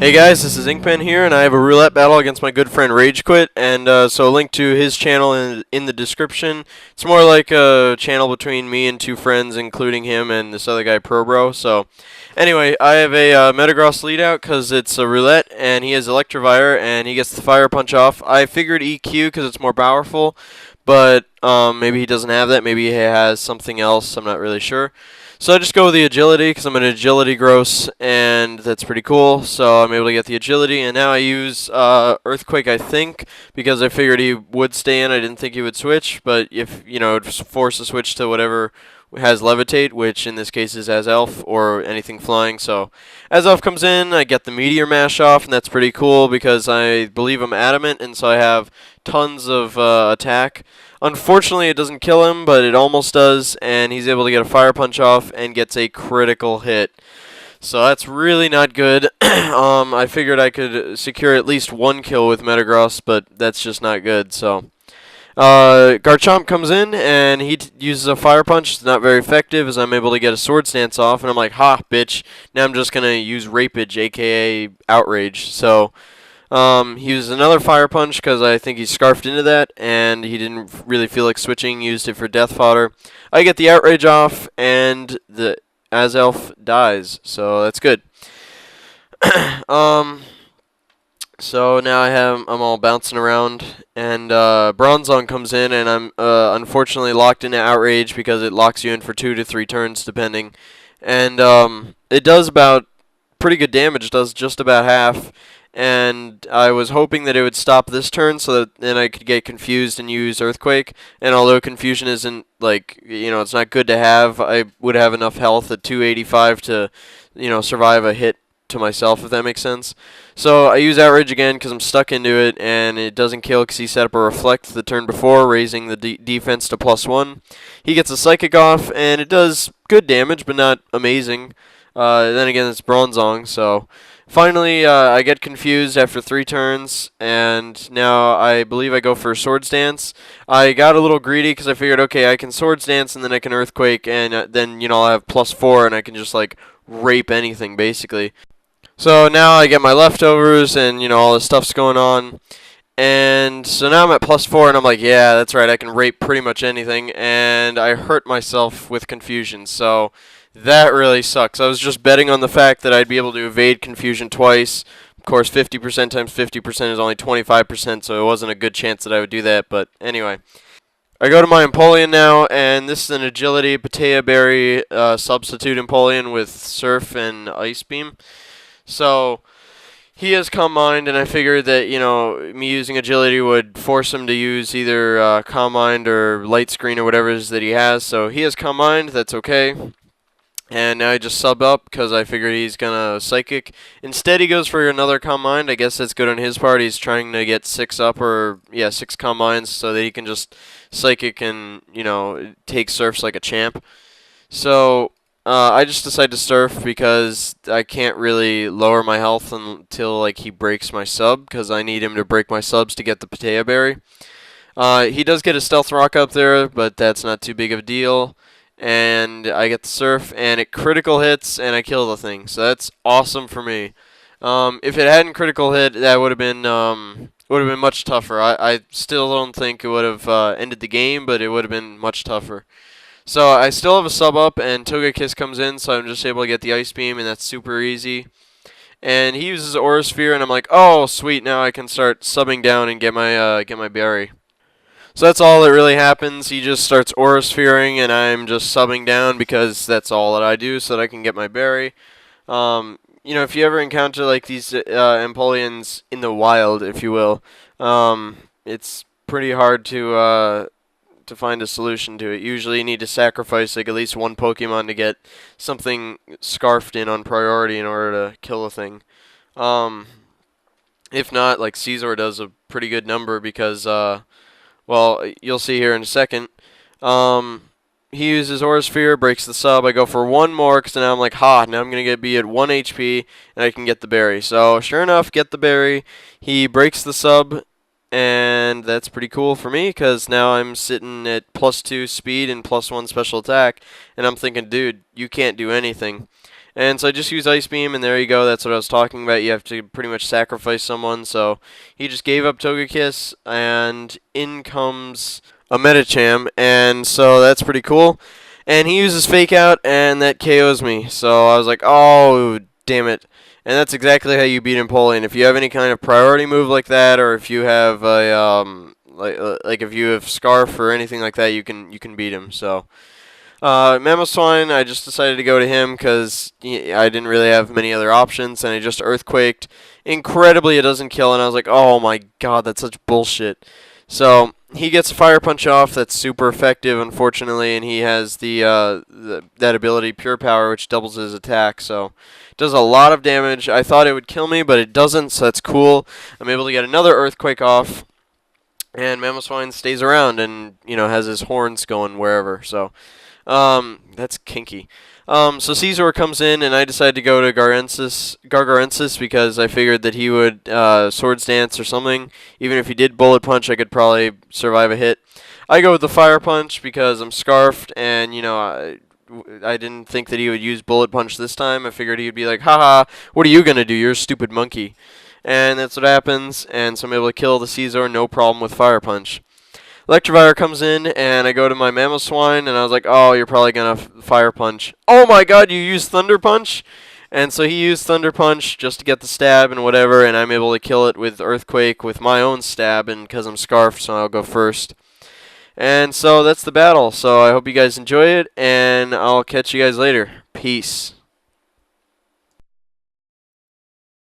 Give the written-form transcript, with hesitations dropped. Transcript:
Hey guys, this is Inkpen here, and I have a roulette battle against my good friend RageQuit, and so a link to his channel in the description. It's more like a channel between me and two friends, including him and this other guy, ProBro. So, anyway, I have a Metagross lead out because it's a roulette, and he has Electivire, and he gets the Fire Punch off. I figured EQ because it's more powerful, but maybe he doesn't have that. Maybe he has something else. I'm not really sure. So I just go with the agility because I'm an agility gross, and that's pretty cool. So I'm able to get the agility, and now I use Earthquake, I think, because I figured he would stay in. I didn't think he would switch, but if, it would force a switch to whatever has Levitate, which in this case is as Elf or anything flying. So as Elf comes in, I get the Meteor Mash off, and that's pretty cool because I believe I'm adamant, and so I have tons of attack. Unfortunately, it doesn't kill him, but it almost does, and he's able to get a Fire Punch off and gets a critical hit. So that's really not good. I figured I could secure at least one kill with Metagross, but that's just not good. So Garchomp comes in, and he uses a Fire Punch. It's not very effective, as I'm able to get a Swords Dance off, and I'm like, ha, bitch. Now I'm just going to use Rapage, a.k.a. Outrage. So he used another Fire Punch because I think he scarfed into that, and he didn't really feel like switching, used it for Death Fodder. I get the Outrage off, and the Azelf dies, so that's good. So now I'm all bouncing around, and Bronzong comes in, and I'm unfortunately locked into Outrage because it locks you in for 2 to 3 turns, depending. And it does about pretty good damage, it does just about half. And I was hoping that it would stop this turn so that then I could get confused and use Earthquake. And although confusion isn't, it's not good to have, I would have enough health at 285 to, survive a hit to myself, if that makes sense. So I use Outrage again because I'm stuck into it, and it doesn't kill because he set up a Reflect the turn before, raising the defense to +1. He gets a Psychic off, and it does good damage, but not amazing. Then again, it's Bronzong, so finally, I get confused after 3 turns, and now I believe I go for Swords Dance. I got a little greedy because I figured, okay, I can Swords Dance and then I can Earthquake, and then, I'll have +4 and I can just, rape anything, basically. So now I get my leftovers and, all this stuff's going on. And so now I'm at +4, and I'm like, yeah, that's right, I can rape pretty much anything, and I hurt myself with confusion, so that really sucks. I was just betting on the fact that I'd be able to evade confusion twice. Of course, 50% times 50% is only 25%, so it wasn't a good chance that I would do that, but anyway. I go to my Empoleon now, and this is an Agility Patea Berry substitute Empoleon with Surf and Ice Beam. So he has Calm Mind, and I figured that, me using Agility would force him to use either Calm Mind or Light Screen or whatever it is that he has. So he has Calm Mind, that's okay. And now I just sub up because I figured he's going to Psychic. Instead, he goes for another Calm Mind. I guess that's good on his part. He's trying to get 6 up, or, 6 Calm Minds so that he can just Psychic and, take Surfs like a champ. So I just decide to Surf because I can't really lower my health until, he breaks my sub, because I need him to break my subs to get the Patea Berry. He does get a Stealth Rock up there, but that's not too big of a deal. And I get the Surf, and it critical hits, and I kill the thing. So that's awesome for me. If it hadn't critical hit, that would have been much tougher. I still don't think it would have ended the game, but it would have been much tougher. So I still have a sub up, and Togekiss comes in, so I'm just able to get the Ice Beam, and that's super easy. And he uses Aura Sphere, and I'm like, oh sweet, now I can start subbing down and get my berry. So that's all that really happens. He just starts Aura Sphering, and I'm just subbing down because that's all that I do so that I can get my berry. If you ever encounter these Empoleons in the wild, if you will, it's pretty hard to find a solution to it. Usually you need to sacrifice at least one Pokemon to get something scarfed in on priority in order to kill a thing. If not, Caesar does a pretty good number because well, you'll see here in a second. He uses Aura Sphere, breaks the sub. I go for one more, because now I'm like, ha, now I'm going to be at 1 HP, and I can get the berry. So, sure enough, get the berry. He breaks the sub, and that's pretty cool for me, because now I'm sitting at +2 speed and +1 special attack, and I'm thinking, dude, you can't do anything. And so I just use Ice Beam, and there you go. That's what I was talking about. You have to pretty much sacrifice someone. So he just gave up Togekiss, and in comes a Medicham, and so that's pretty cool. And he uses Fake Out, and that KOs me. So I was like, oh, damn it. And that's exactly how you beat Empoleon. If you have any kind of priority move like that, or if you have a like if you have Scarf or anything like that, you can beat him. So Mamoswine, I just decided to go to him because I didn't really have many other options, and I just Earthquaked. Incredibly, it doesn't kill, and I was like, oh my god, that's such bullshit. So he gets a Fire Punch off that's super effective, unfortunately, and he has that ability, Pure Power, which doubles his attack, so it does a lot of damage. I thought it would kill me, but it doesn't, so that's cool. I'm able to get another Earthquake off, and Mamoswine stays around and, has his horns going wherever, so that's kinky. So Caesar comes in, and I decided to go to Gargarensis because I figured that he would Swords Dance or something. Even if he did Bullet Punch, I could probably survive a hit. I go with the Fire Punch because I'm Scarfed, and, I didn't think that he would use Bullet Punch this time. I figured he would be like, haha, what are you going to do? You're a stupid monkey. And that's what happens, and so I'm able to kill the Caesar, no problem with Fire Punch. Electivire comes in, and I go to my Mamoswine, and I was like, oh, you're probably going to Fire Punch. Oh my god, you used Thunder Punch? And so he used Thunder Punch just to get the stab and whatever, and I'm able to kill it with Earthquake with my own stab, and because I'm Scarfed, so I'll go first. And so that's the battle. So I hope you guys enjoy it, and I'll catch you guys later. Peace.